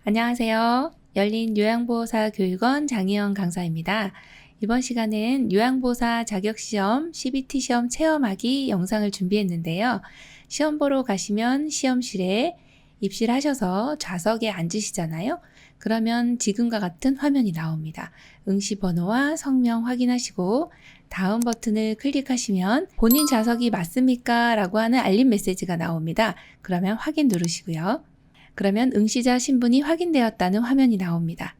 안녕하세요. 열린 요양보호사 교육원 장희영 강사입니다. 이번 시간은 요양보호사 자격시험 CBT 시험 체험하기 영상을 준비했는데요. 시험 보러 가시면 시험실에 입실하셔서 좌석에 앉으시잖아요. 그러면 지금과 같은 화면이 나옵니다. 응시 번호와 성명 확인하시고 다음 버튼을 클릭하시면 본인 좌석이 맞습니까? 라고 하는 알림 메시지가 나옵니다. 그러면 확인 누르시고요. 그러면 응시자 신분이 확인되었다는 화면이 나옵니다.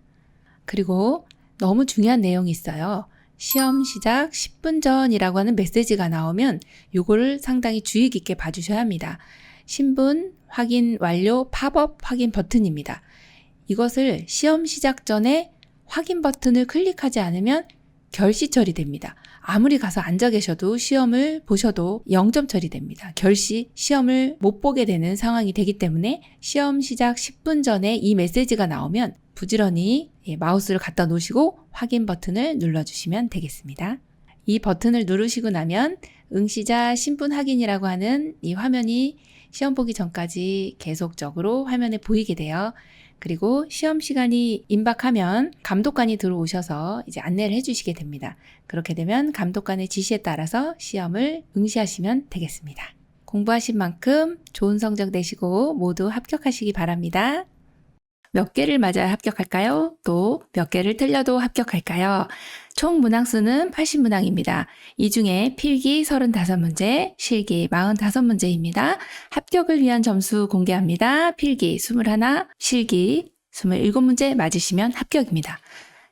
그리고 너무 중요한 내용이 있어요. 시험 시작 10분 전이라고 하는 메시지가 나오면 요거를 상당히 주의 깊게 봐주셔야 합니다. 신분 확인 완료 팝업 확인 버튼입니다. 이것을 시험 시작 전에 확인 버튼을 클릭하지 않으면 결시 처리됩니다. 아무리 가서 앉아 계셔도 시험을 보셔도 0점 처리됩니다. 결시 시험을 못 보게 되는 상황이 되기 때문에 시험 시작 10분 전에 이 메시지가 나오면 부지런히 마우스를 갖다 놓으시고 확인 버튼을 눌러주시면 되겠습니다. 이 버튼을 누르시고 나면 응시자 신분 확인이라고 하는 이 화면이 시험 보기 전까지 계속적으로 화면에 보이게 돼요. 그리고 시험 시간이 임박하면 감독관이 들어오셔서 이제 안내를 해주시게 됩니다. 그렇게 되면 감독관의 지시에 따라서 시험을 응시하시면 되겠습니다. 공부하신 만큼 좋은 성적 내시고 모두 합격하시기 바랍니다. 몇 개를 맞아야 합격할까요? 또 몇 개를 틀려도 합격할까요? 총 문항수는 80문항입니다. 이 중에 필기 35문제, 실기 45문제입니다. 합격을 위한 점수 공개합니다. 필기 21, 실기 27문제 맞으시면 합격입니다.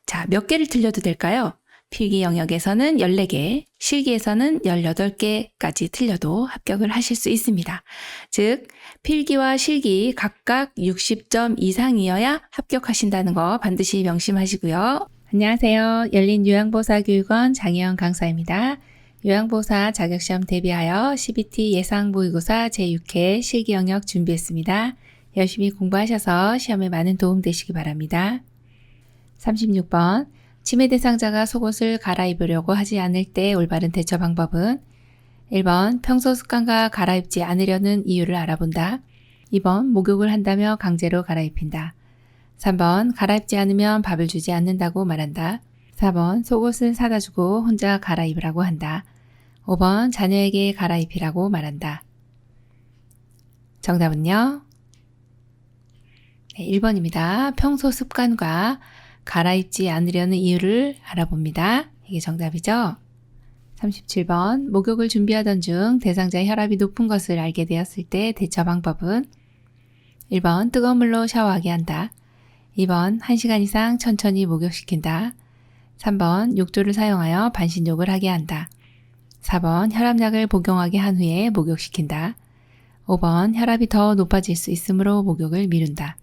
자, 몇 개를 틀려도 될까요? 필기 영역에서는 14개, 실기에서는 18개까지 틀려도 합격을 하실 수 있습니다. 즉, 필기와 실기 각각 60점 이상이어야 합격하신다는 거 반드시 명심하시고요. 안녕하세요. 열린 요양보호사 교육원 장희영 강사입니다. 요양보호사 자격시험 대비하여 CBT 예상모의고사 제6회 실기 영역 준비했습니다. 열심히 공부하셔서 시험에 많은 도움 되시기 바랍니다. 36번 치매 대상자가 속옷을 갈아입으려고 하지 않을 때 올바른 대처 방법은 1번 평소 습관과 갈아입지 않으려는 이유를 알아본다. 2번 목욕을 한다며 강제로 갈아입힌다. 3번 갈아입지 않으면 밥을 주지 않는다고 말한다. 4번 속옷을 사다 주고 혼자 갈아입으라고 한다. 5번 자녀에게 갈아입히라고 말한다. 정답은요? 네, 1번입니다. 평소 습관과 갈아입지 않으려는 이유를 알아봅니다. 이게 정답이죠? 37번 목욕을 준비하던 중 대상자의 혈압이 높은 것을 알게 되었을 때 대처 방법은 1번 뜨거운 물로 샤워하게 한다. 2번 1시간 이상 천천히 목욕시킨다. 3번 욕조를 사용하여 반신욕을 하게 한다. 4번 혈압약을 복용하게 한 후에 목욕시킨다. 5번 혈압이 더 높아질 수 있으므로 목욕을 미룬다.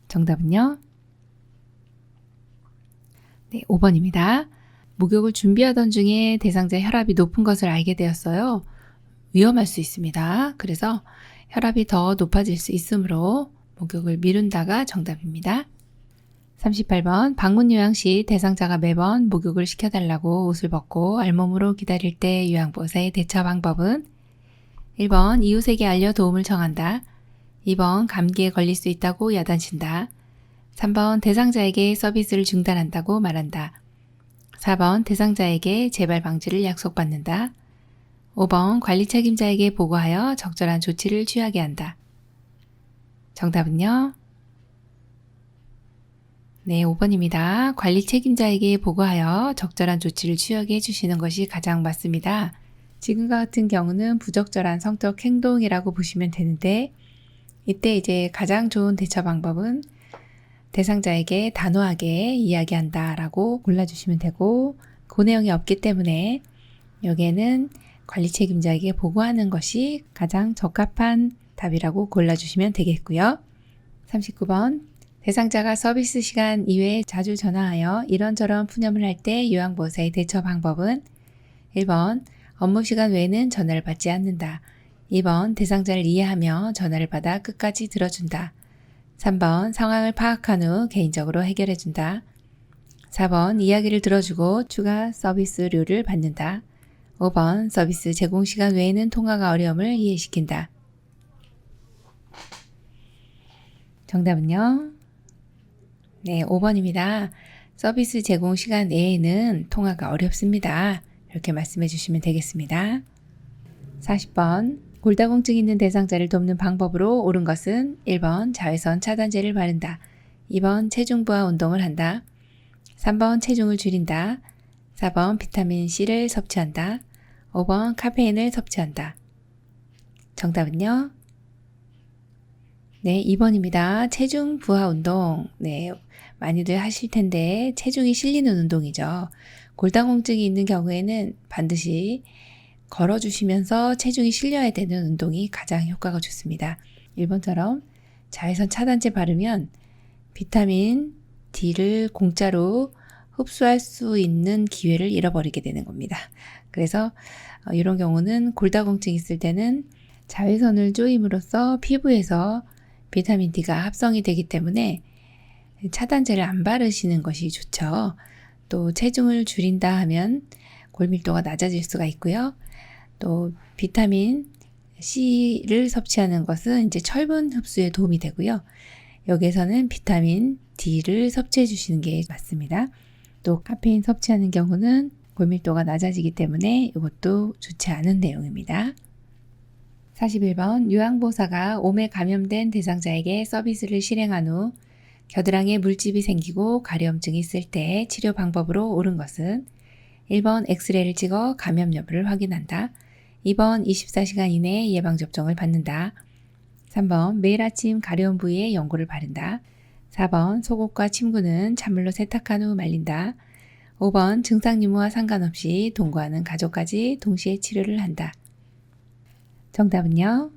정답은요? 네, 5번입니다. 목욕을 준비하던 중에 대상자의 혈압이 높은 것을 알게 되었어요. 위험할 수 있습니다. 그래서 혈압이 더 높아질 수 있으므로 목욕을 미룬다가 정답입니다. 38번 방문 요양 시 대상자가 매번 목욕을 시켜달라고 옷을 벗고 알몸으로 기다릴 때 요양보호사의 대처 방법은 1번 이웃에게 알려 도움을 청한다. 2번 감기에 걸릴 수 있다고 야단친다. 3번 대상자에게 서비스를 중단한다고 말한다. 4번 대상자에게 재발 방지를 약속받는다. 5번 관리 책임자에게 보고하여 적절한 조치를 취하게 한다. 정답은요? 네, 5번입니다. 관리 책임자에게 보고하여 적절한 조치를 취하게 해주시는 것이 가장 맞습니다. 지금과 같은 경우는 부적절한 성적 행동이라고 보시면 되는데 이때 이제 가장 좋은 대처 방법은 대상자에게 단호하게 이야기한다 라고 골라주시면 되고 그 내용이 없기 때문에 여기에는 관리 책임자에게 보고하는 것이 가장 적합한 답이라고 골라주시면 되겠고요. 39번 대상자가 서비스 시간 이외에 자주 전화하여 이런저런 푸념을 할 때 요양보호사의 대처 방법은 1번 업무 시간 외에는 전화를 받지 않는다. 2번 대상자를 이해하며 전화를 받아 끝까지 들어준다. 3번 상황을 파악한 후 개인적으로 해결해준다. 4번 이야기를 들어주고 추가 서비스료를 받는다. 5번 서비스 제공 시간 외에는 통화가 어려움을 이해시킨다. 정답은요? 네, 5번입니다. 서비스 제공 시간 내에는 통화가 어렵습니다. 이렇게 말씀해 주시면 되겠습니다. 40번. 골다공증 있는 대상자를 돕는 방법으로 옳은 것은 1번 자외선 차단제를 바른다. 2번 체중 부하 운동을 한다. 3번 체중을 줄인다. 4번 비타민 C를 섭취한다. 5번 카페인을 섭취한다. 정답은요? 네, 2번입니다. 체중 부하 운동. 네, 많이들 하실 텐데 체중이 실리는 운동이죠. 골다공증이 있는 경우에는 반드시 걸어주시면서 체중이 실려야 되는 운동이 가장 효과가 좋습니다. 1번처럼 자외선 차단제 바르면 비타민 D를 공짜로 흡수할 수 있는 기회를 잃어버리게 되는 겁니다. 그래서 이런 경우는 골다공증 있을 때는 자외선을 쪼임으로써 피부에서 비타민 D가 합성이 되기 때문에 차단제를 안 바르시는 것이 좋죠. 또 체중을 줄인다 하면 골밀도가 낮아질 수가 있고요. 또 비타민 C를 섭취하는 것은 이제 철분 흡수에 도움이 되고요. 여기에서는 비타민 D를 섭취해 주시는 게 맞습니다. 또 카페인 섭취하는 경우는 골밀도가 낮아지기 때문에 이것도 좋지 않은 내용입니다. 41번 요양보호사가 몸에 감염된 대상자에게 서비스를 실행한 후 겨드랑이에 물집이 생기고 가려움증이 있을 때 치료 방법으로 옳은 것은 1번 엑스레이를 찍어 감염 여부를 확인한다. 2번 24시간 이내에 예방접종을 받는다. 3번 매일 아침 가려운 부위에 연고를 바른다. 4번 속옷과 침구는 찬물로 세탁한 후 말린다. 5번 증상 유무와 상관없이 동거하는 가족까지 동시에 치료를 한다. 정답은요?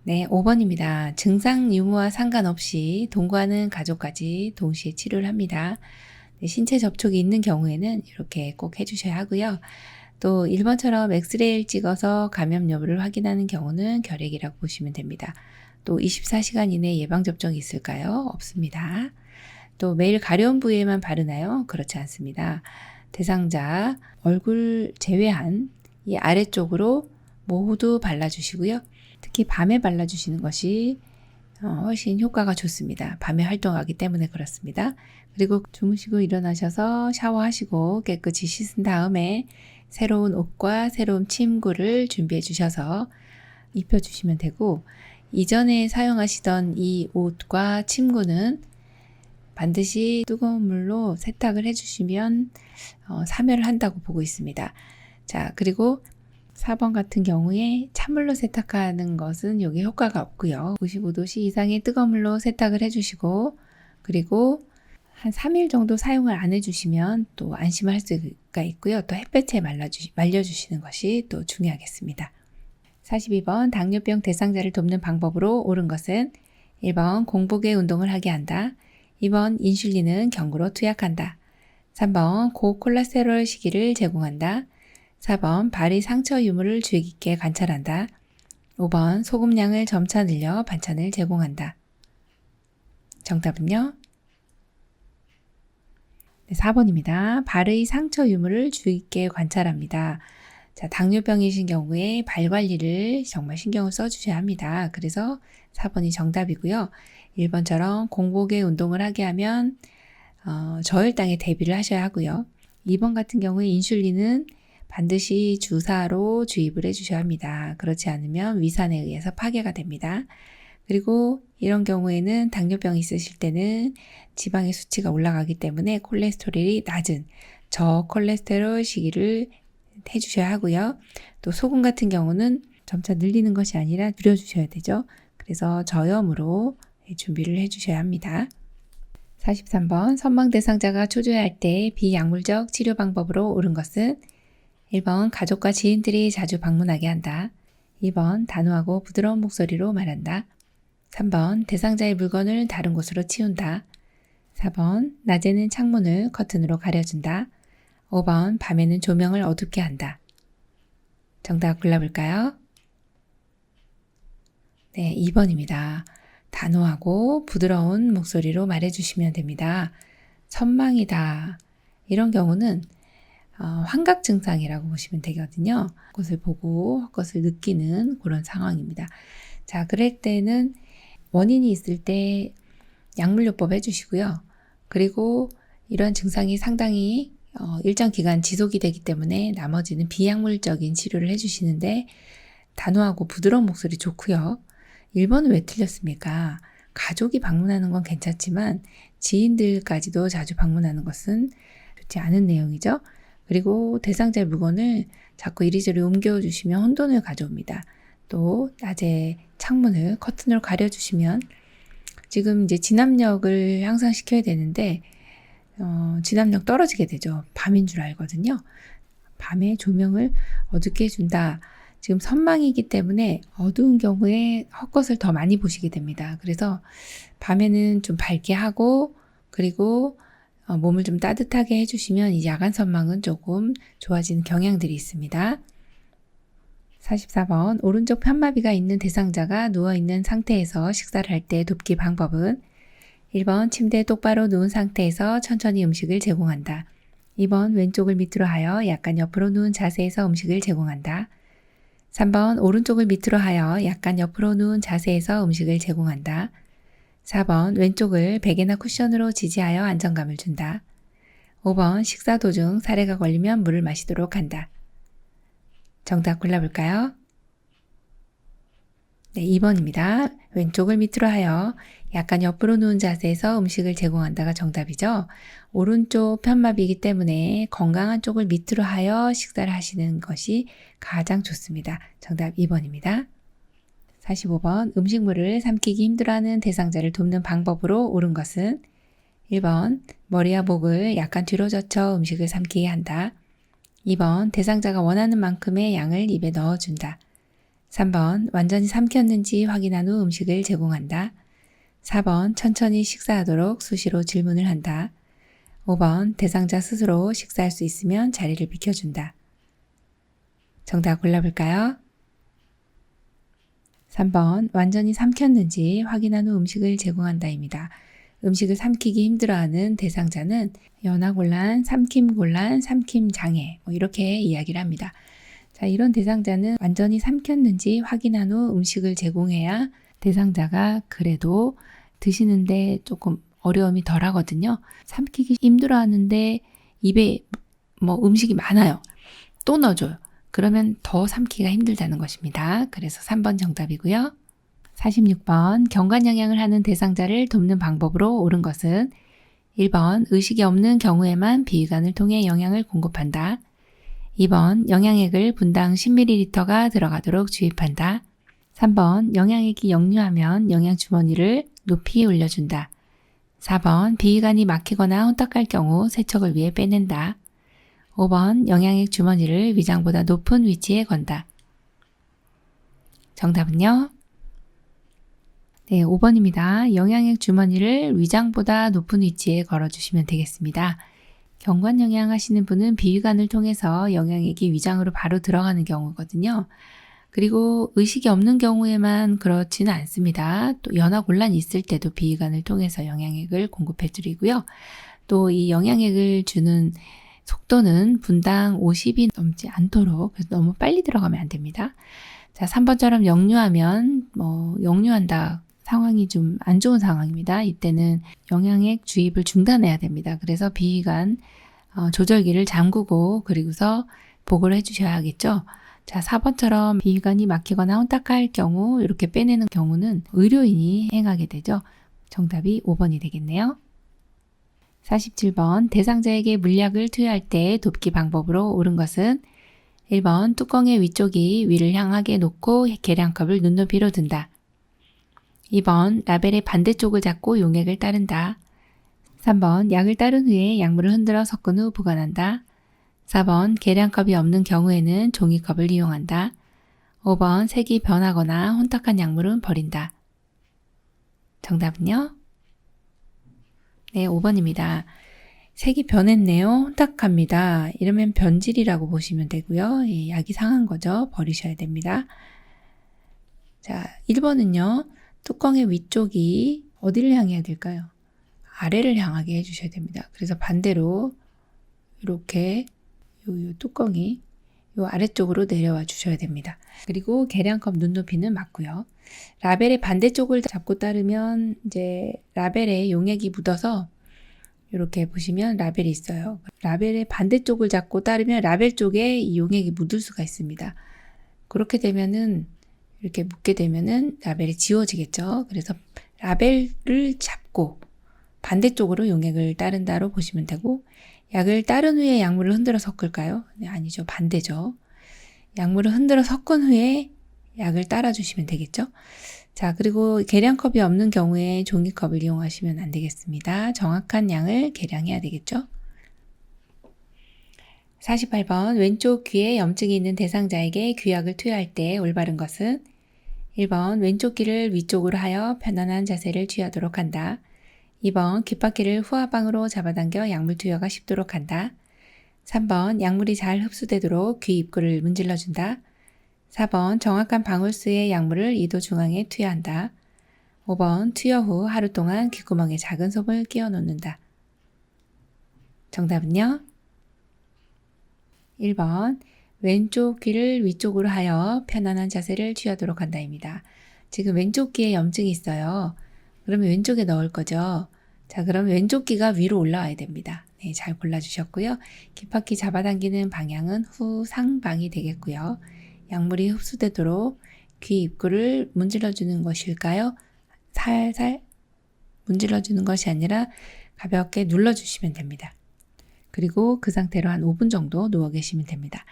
네, 5번입니다. 증상 유무와 상관없이 동거하는 가족까지 동시에 치료를 합니다. 네, 신체 접촉이 있는 경우에는 이렇게 꼭 해주셔야 하고요. 또 1번처럼 엑스레이를 찍어서 감염 여부를 확인하는 경우는 결핵이라고 보시면 됩니다. 또 24시간 이내 예방접종이 있을까요? 없습니다. 또 매일 가려운 부위에만 바르나요? 그렇지 않습니다. 대상자 얼굴 제외한 이 아래쪽으로 모두 발라주시고요. 특히 밤에 발라주시는 것이 훨씬 효과가 좋습니다. 밤에 활동하기 때문에 그렇습니다. 그리고 주무시고 일어나셔서 샤워하시고 깨끗이 씻은 다음에 새로운 옷과 새로운 침구를 준비해 주셔서 입혀주시면 되고 이전에 사용하시던 이 옷과 침구는 반드시 뜨거운 물로 세탁을 해주시면 3회를 한다고 보고 있습니다. 자, 그리고 4번 같은 경우에 찬물로 세탁하는 것은 여기 효과가 없고요. 95도씨 이상의 뜨거운 물로 세탁을 해주시고 그리고 한 3일 정도 사용을 안 해주시면 또 안심할 수가 있고요. 또 햇볕에 말려주시는 것이 또 중요하겠습니다. 42번 당뇨병 대상자를 돕는 방법으로 옳은 것은 1번 공복에 운동을 하게 한다. 2번 인슐린은 경구로 투약한다. 3번 고콜레스테롤 시기를 제공한다. 4번 발의 상처 유무를 주의 깊게 관찰한다. 5번 소금량을 점차 늘려 반찬을 제공한다. 정답은요? 네, 4번입니다. 발의 상처 유무를 주의 깊게 관찰합니다. 자, 당뇨병이신 경우에 발 관리를 정말 신경을 써주셔야 합니다. 그래서 4번이 정답이고요. 1번처럼 공복에 운동을 하게 하면 저혈당에 대비를 하셔야 하고요. 2번 같은 경우에 인슐린은 반드시 주사로 주입을 해주셔야 합니다. 그렇지 않으면 위산에 의해서 파괴가 됩니다. 그리고 이런 경우에는 당뇨병이 있으실 때는 지방의 수치가 올라가기 때문에 콜레스테롤이 낮은 저콜레스테롤 시기를 해주셔야 하고요. 또 소금 같은 경우는 점차 늘리는 것이 아니라 줄여주셔야 되죠. 그래서 저염으로 준비를 해주셔야 합니다. 43번 선망 대상자가 초조해할 때 비약물적 치료 방법으로 옳은 것은 1번 가족과 지인들이 자주 방문하게 한다. 2번 단호하고 부드러운 목소리로 말한다. 3번 대상자의 물건을 다른 곳으로 치운다. 4번 낮에는 창문을 커튼으로 가려준다. 5번 밤에는 조명을 어둡게 한다. 정답 골라볼까요? 네, 2번입니다. 단호하고 부드러운 목소리로 말해주시면 됩니다. 선망이다. 이런 경우는 환각 증상이라고 보시면 되거든요. 헛것을 보고 헛것을 느끼는 그런 상황입니다. 자, 그럴 때는 원인이 있을 때 약물요법 해주시고요. 그리고 이러한 증상이 상당히 일정 기간 지속이 되기 때문에 나머지는 비약물적인 치료를 해주시는데 단호하고 부드러운 목소리 좋고요. 1번은 왜 틀렸습니까? 가족이 방문하는 건 괜찮지만 지인들까지도 자주 방문하는 것은 좋지 않은 내용이죠. 그리고 대상자의 물건을 자꾸 이리저리 옮겨주시면 혼돈을 가져옵니다. 또 낮에 창문을 커튼으로 가려주시면 지금 이제 진압력을 향상시켜야 되는데 진압력 떨어지게 되죠. 밤인 줄 알거든요. 밤에 조명을 어둡게 해준다. 지금 선망이기 때문에 어두운 경우에 헛것을 더 많이 보시게 됩니다. 그래서 밤에는 좀 밝게 하고 그리고 몸을 좀 따뜻하게 해주시면 이 야간 선망은 조금 좋아지는 경향들이 있습니다. 44번 오른쪽 편마비가 있는 대상자가 누워있는 상태에서 식사를 할 때 돕기 방법은 1번 침대에 똑바로 누운 상태에서 천천히 음식을 제공한다. 2번 왼쪽을 밑으로 하여 약간 옆으로 누운 자세에서 음식을 제공한다. 3번 오른쪽을 밑으로 하여 약간 옆으로 누운 자세에서 음식을 제공한다. 4번 왼쪽을 베개나 쿠션으로 지지하여 안정감을 준다. 5번 식사 도중 사례가 걸리면 물을 마시도록 한다. 정답 골라볼까요? 네, 2번입니다. 왼쪽을 밑으로 하여 약간 옆으로 누운 자세에서 음식을 제공한다가 정답이죠. 오른쪽 편마비이기 때문에 건강한 쪽을 밑으로 하여 식사를 하시는 것이 가장 좋습니다. 정답 2번입니다. 45번 음식물을 삼키기 힘들어하는 대상자를 돕는 방법으로 옳은 것은 1번 머리와 목을 약간 뒤로 젖혀 음식을 삼키게 한다. 2번 대상자가 원하는 만큼의 양을 입에 넣어준다. 3번 완전히 삼켰는지 확인한 후 음식을 제공한다. 4번 천천히 식사하도록 수시로 질문을 한다. 5번 대상자 스스로 식사할 수 있으면 자리를 비켜준다. 정답 골라볼까요? 3번 완전히 삼켰는지 확인한 후 음식을 제공한다입니다. 음식을 삼키기 힘들어하는 대상자는 연화곤란, 삼킴곤란, 삼킴장애 이렇게 이야기를 합니다. 자, 이런 대상자는 완전히 삼켰는지 확인한 후 음식을 제공해야 대상자가 그래도 드시는데 조금 어려움이 덜 하거든요. 삼키기 힘들어하는데 입에 음식이 많아요. 또 넣어줘요. 그러면 더 삼키기가 힘들다는 것입니다. 그래서 3번 정답이고요. 46번 경관영양을 하는 대상자를 돕는 방법으로 옳은 것은 1번 의식이 없는 경우에만 비위관을 통해 영양을 공급한다. 2번 영양액을 분당 10ml가 들어가도록 주입한다. 3번 영양액이 역류하면 영양주머니를 높이 올려준다. 4번 비위관이 막히거나 혼탁할 경우 세척을 위해 빼낸다. 5번 영양액 주머니를 위장보다 높은 위치에 건다. 정답은요? 네, 5번입니다. 영양액 주머니를 위장보다 높은 위치에 걸어주시면 되겠습니다. 경관영양 하시는 분은 비위관을 통해서 영양액이 위장으로 바로 들어가는 경우거든요. 그리고 의식이 없는 경우에만 그렇지는 않습니다. 또 연화곤란이 있을 때도 비위관을 통해서 영양액을 공급해 드리고요. 또 이 영양액을 주는 속도는 분당 50이 넘지 않도록 그래서 너무 빨리 들어가면 안 됩니다. 자, 3번처럼 역류하면 역류한다. 상황이 좀 안 좋은 상황입니다. 이때는 영양액 주입을 중단해야 됩니다. 그래서 비위관 조절기를 잠그고 그리고서 보고를 해주셔야겠죠. 자, 4번처럼 비위관이 막히거나 혼탁할 경우 이렇게 빼내는 경우는 의료인이 행하게 되죠. 정답이 5번이 되겠네요. 47번 대상자에게 물약을 투여할 때 돕기 방법으로 옳은 것은 1번 뚜껑의 위쪽이 위를 향하게 놓고 계량컵을 눈높이로 든다. 2번 라벨의 반대쪽을 잡고 용액을 따른다. 3번 약을 따른 후에 약물을 흔들어 섞은 후 보관한다. 4번 계량컵이 없는 경우에는 종이컵을 이용한다. 5번 색이 변하거나 혼탁한 약물은 버린다. 정답은요? 네, 5번입니다. 색이 변했네요. 혼탁합니다. 이러면 변질이라고 보시면 되고요. 약이 상한 거죠. 버리셔야 됩니다. 자, 1번은요. 뚜껑의 위쪽이 어디를 향해야 될까요? 아래를 향하게 해주셔야 됩니다. 그래서 반대로 이렇게 요 뚜껑이 요 아래쪽으로 내려와 주셔야 됩니다. 그리고 계량컵 눈높이는 맞고요. 라벨의 반대쪽을 잡고 따르면 이제 라벨에 용액이 묻어서 이렇게 보시면 라벨이 있어요. 라벨의 반대쪽을 잡고 따르면 라벨 쪽에 이 용액이 묻을 수가 있습니다. 그렇게 되면은 이렇게 묻게 되면은 라벨이 지워지겠죠. 그래서 라벨을 잡고 반대쪽으로 용액을 따른다로 보시면 되고, 약을 따른 후에 약물을 흔들어 섞을까요? 네, 아니죠. 반대죠. 약물을 흔들어 섞은 후에 약을 따라 주시면 되겠죠. 자, 그리고 계량컵이 없는 경우에 종이컵을 이용하시면 안 되겠습니다. 정확한 양을 계량해야 되겠죠. 48번 왼쪽 귀에 염증이 있는 대상자에게 귀약을 투여할 때 올바른 것은 1번 왼쪽 귀를 위쪽으로 하여 편안한 자세를 취하도록 한다. 2번 귓바퀴를 후하방으로 잡아당겨 약물 투여가 쉽도록 한다. 3번 약물이 잘 흡수되도록 귀 입구를 문질러준다. 4번 정확한 방울수의 약물을 이도 중앙에 투여한다. 5번 투여 후 하루 동안 귓구멍에 작은 솜을 끼워 놓는다. 정답은요? 1번 왼쪽 귀를 위쪽으로 하여 편안한 자세를 취하도록 한다입니다. 지금 왼쪽 귀에 염증이 있어요. 그러면 왼쪽에 넣을 거죠. 자, 그럼 왼쪽 귀가 위로 올라와야 됩니다. 네, 잘 골라주셨고요. 귓바퀴 잡아당기는 방향은 후상방이 되겠고요. 약물이 흡수되도록 귀 입구를 문질러주는 것일까요? 살살 문질러주는 것이 아니라 가볍게 눌러주시면 됩니다. 그리고 그 상태로 한 5분 정도 누워 계시면 됩니다.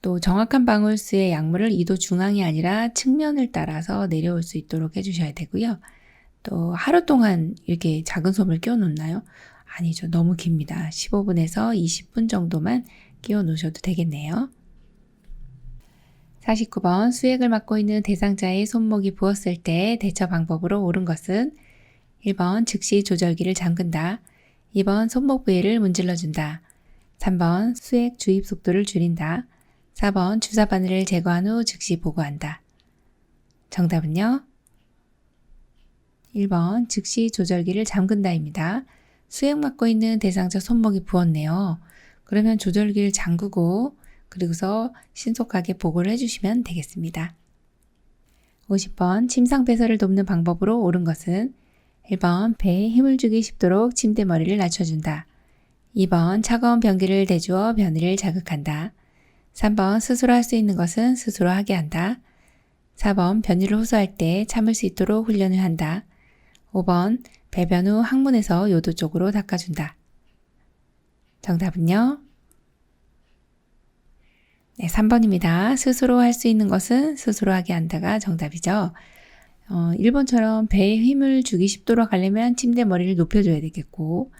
또 정확한 방울수의 약물을 이도 중앙이 아니라 측면을 따라서 내려올 수 있도록 해주셔야 되고요. 또 하루 동안 이렇게 작은 솜을 끼워 놓나요? 아니죠. 너무 깁니다. 15분에서 20분 정도만 끼워 놓으셔도 되겠네요. 49번 수액을 맡고 있는 대상자의 손목이 부었을 때 대처 방법으로 옳은 것은 1번 즉시 조절기를 잠근다. 2번 손목 부위를 문질러준다. 3번 수액 주입 속도를 줄인다. 4번 주사 바늘을 제거한 후 즉시 보고한다. 정답은요? 1번 즉시 조절기를 잠근다입니다. 수액 맡고 있는 대상자 손목이 부었네요. 그러면 조절기를 잠그고 그리고서 신속하게 보고를 해주시면 되겠습니다. 50번 침상 배설을 돕는 방법으로 옳은 것은 1번 배에 힘을 주기 쉽도록 침대 머리를 낮춰준다. 2번 차가운 변기를 대주어 변이를 자극한다. 3번 스스로 할 수 있는 것은 스스로 하게 한다. 4번 변이를 호소할 때 참을 수 있도록 훈련을 한다. 5번 배변 후 항문에서 요도 쪽으로 닦아준다. 정답은요? 네, 3번입니다. 스스로 할 수 있는 것은 스스로 하게 한다가 정답이죠. 1번처럼 배에 힘을 주기 쉽도록 하려면 침대 머리를 높여줘야 되겠고,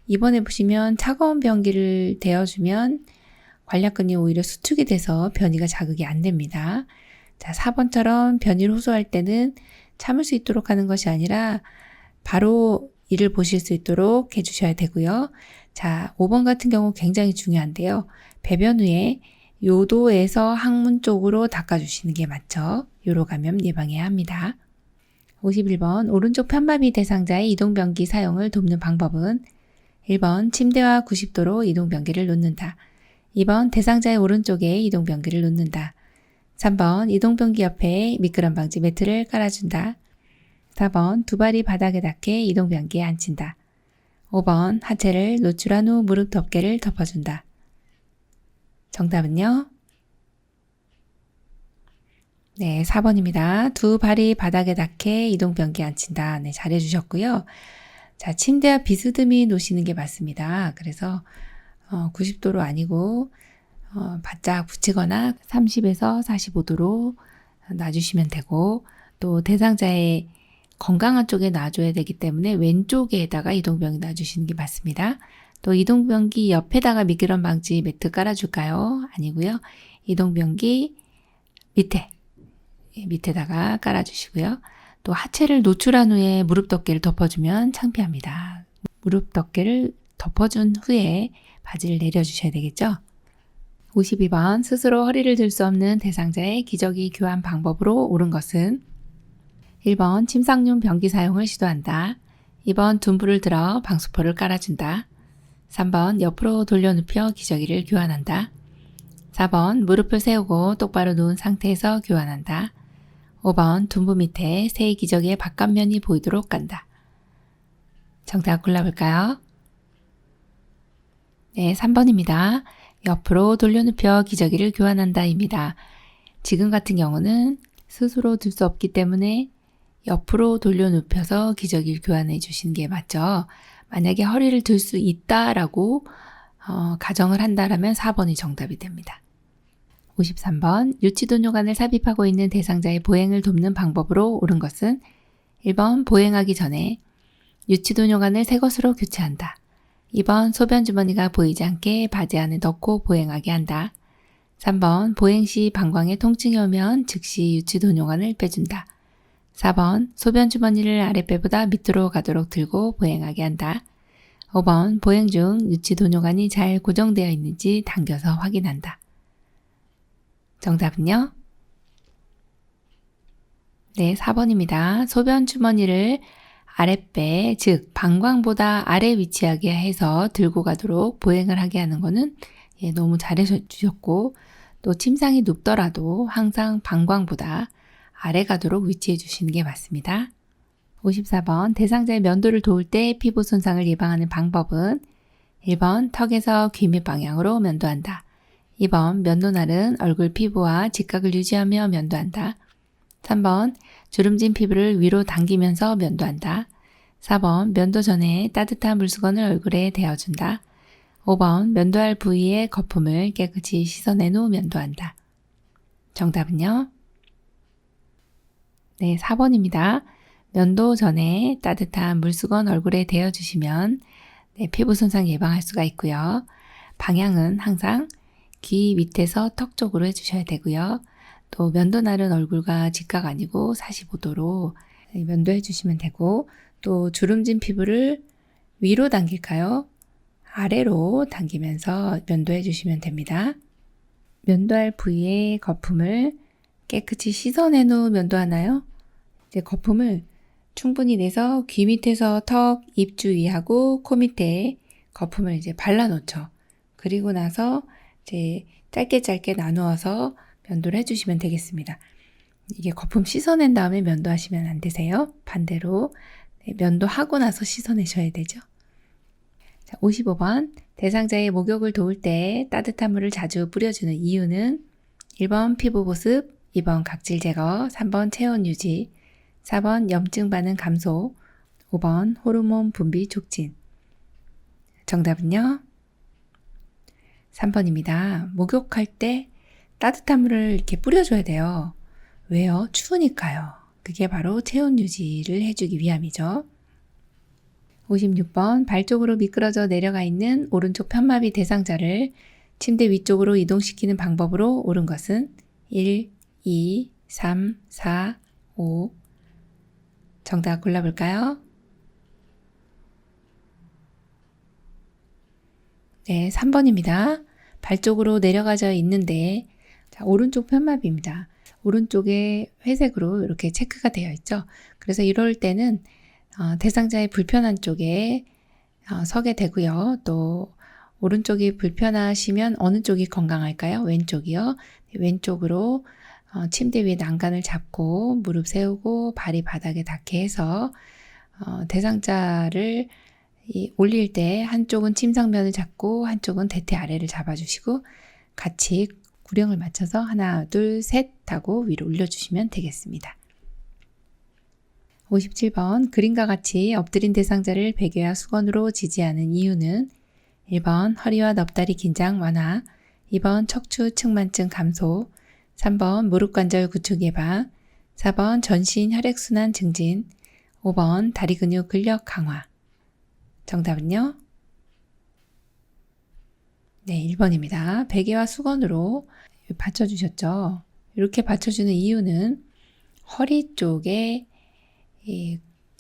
2번에 보시면 차가운 변기를 대어주면 관략근이 오히려 수축이 돼서 변이가 자극이 안 됩니다. 자, 4번처럼 변이를 호소할 때는 참을 수 있도록 하는 것이 아니라 바로 이를 보실 수 있도록 해주셔야 되고요. 자, 5번 같은 경우 굉장히 중요한데요. 배변 후에 요도에서 항문 쪽으로 닦아주시는 게 맞죠. 요로 감염 예방해야 합니다. 51번 오른쪽 편마비 대상자의 이동변기 사용을 돕는 방법은 1번 침대와 90도로 이동변기를 놓는다. 2번 대상자의 오른쪽에 이동변기를 놓는다. 3번 이동변기 옆에 미끄럼 방지 매트를 깔아준다. 4번 두 발이 바닥에 닿게 이동변기에 앉힌다. 5번 하체를 노출한 후 무릎 덮개를 덮어준다. 정답은요? 네, 4번입니다. 두 발이 바닥에 닿게 이동변기에 앉힌다. 네, 잘해주셨고요. 자, 침대와 비스듬히 놓으시는 게 맞습니다. 그래서 90도로 아니고 바짝 붙이거나 30에서 45도로 놔주시면 되고, 또 대상자의 건강한 쪽에 놔줘야 되기 때문에 왼쪽에다가 이동변기 놔주시는 게 맞습니다. 또 이동변기 옆에다가 미끄럼 방지 매트 깔아줄까요? 아니고요. 이동변기 밑에다가 깔아주시고요. 또 하체를 노출한 후에 무릎 덮개를 덮어주면 창피합니다. 무릎 덮개를 덮어준 후에 바지를 내려주셔야 되겠죠. 52번 스스로 허리를 들 수 없는 대상자의 기저귀 교환 방법으로 옳은 것은 1번 침상용 변기 사용을 시도한다. 2번 둔부를 들어 방수포를 깔아준다. 3번 옆으로 돌려 눕혀 기저귀를 교환한다. 4번 무릎을 세우고 똑바로 누운 상태에서 교환한다. 5번 둔부 밑에 세 기저귀의 바깥면이 보이도록 간다. 정답 골라볼까요? 네, 3번입니다. 옆으로 돌려눕혀 기저귀를 교환한다입니다. 지금 같은 경우는 스스로 들 수 없기 때문에 옆으로 돌려눕혀서 기저귀를 교환해 주시는 게 맞죠. 만약에 허리를 들 수 있다라고 가정을 한다라면 4번이 정답이 됩니다. 53번 유치도뇨관을 삽입하고 있는 대상자의 보행을 돕는 방법으로 옳은 것은 1번 보행하기 전에 유치도뇨관을 새 것으로 교체한다. 2번 소변 주머니가 보이지 않게 바지 안에 넣고 보행하게 한다. 3번 보행 시 방광에 통증이 오면 즉시 유치도뇨관을 빼준다. 4번 소변 주머니를 아랫배보다 밑으로 가도록 들고 보행하게 한다. 5번 보행 중 유치도뇨관이 잘 고정되어 있는지 당겨서 확인한다. 정답은요? 네, 4번입니다. 소변 주머니를 아랫배, 즉 방광보다 아래 위치하게 해서 들고 가도록 보행을 하게 하는 거는 너무 잘해 주셨고, 또 침상이 눕더라도 항상 방광보다 아래 가도록 위치해 주시는 게 맞습니다. 54번 대상자의 면도를 도울 때 피부 손상을 예방하는 방법은 1번 턱에서 귀 밑 방향으로 면도한다. 2번 면도날은 얼굴 피부와 직각을 유지하며 면도한다. 3번 주름진 피부를 위로 당기면서 면도한다. 4번 면도 전에 따뜻한 물수건을 얼굴에 대어준다. 5번 면도할 부위의 거품을 깨끗이 씻어낸 후 면도한다. 정답은요? 네, 4번입니다. 면도 전에 따뜻한 물수건 얼굴에 대어주시면 피부 손상 예방할 수가 있고요. 방향은 항상 귀 밑에서 턱 쪽으로 해주셔야 되고요. 또 면도날은 얼굴과 직각 아니고 45도로 면도해 주시면 되고, 또 주름진 피부를 위로 당길까요? 아래로 당기면서 면도해 주시면 됩니다. 면도할 부위의 거품을 깨끗이 씻어낸 후 면도하나요? 이제 거품을 충분히 내서 귀 밑에서 턱, 입 주위하고 코 밑에 거품을 이제 발라놓죠. 그리고 나서 이제 짧게 나누어서 면도를 해주시면 되겠습니다. 이게 거품 씻어낸 다음에 면도하시면 안 되세요. 반대로 면도하고 나서 씻어내셔야 되죠. 자, 55번 대상자의 목욕을 도울 때 따뜻한 물을 자주 뿌려주는 이유는 1번 피부 보습, 2번 각질 제거, 3번 체온 유지, 4번 염증 반응 감소, 5번 호르몬 분비 촉진. 정답은요? 3번입니다. 목욕할 때 따뜻한 물을 이렇게 뿌려줘야 돼요. 왜요? 추우니까요. 그게 바로 체온 유지를 해주기 위함이죠. 56번 발 쪽으로 미끄러져 내려가 있는 오른쪽 편마비 대상자를 침대 위쪽으로 이동시키는 방법으로 옳은 것은 1, 2, 3, 4, 5. 정답 골라볼까요? 네, 3번입니다. 발 쪽으로 내려가져 있는데 자, 오른쪽 편마비입니다. 오른쪽에 회색으로 이렇게 체크가 되어 있죠. 그래서 이럴 때는 대상자의 불편한 쪽에 서게 되고요. 또 오른쪽이 불편하시면 어느 쪽이 건강할까요? 왼쪽이요. 왼쪽으로 침대 위에 난간을 잡고 무릎 세우고 발이 바닥에 닿게 해서 대상자를 올릴 때 한쪽은 침상면을 잡고 한쪽은 대퇴 아래를 잡아주시고 같이 구령을 맞춰서 하나, 둘, 셋 하고 위로 올려주시면 되겠습니다. 57번 그림과 같이 엎드린 대상자를 베개와 수건으로 지지하는 이유는 1번 허리와 넙다리 긴장 완화, 2번 척추 측만증 감소, 3번 무릎관절 구축 예방, 4번 전신 혈액순환 증진, 5번 다리 근육 근력 강화. 정답은요? 네, 1번입니다. 베개와 수건으로 받쳐주셨죠. 이렇게 받쳐주는 이유는 허리 쪽에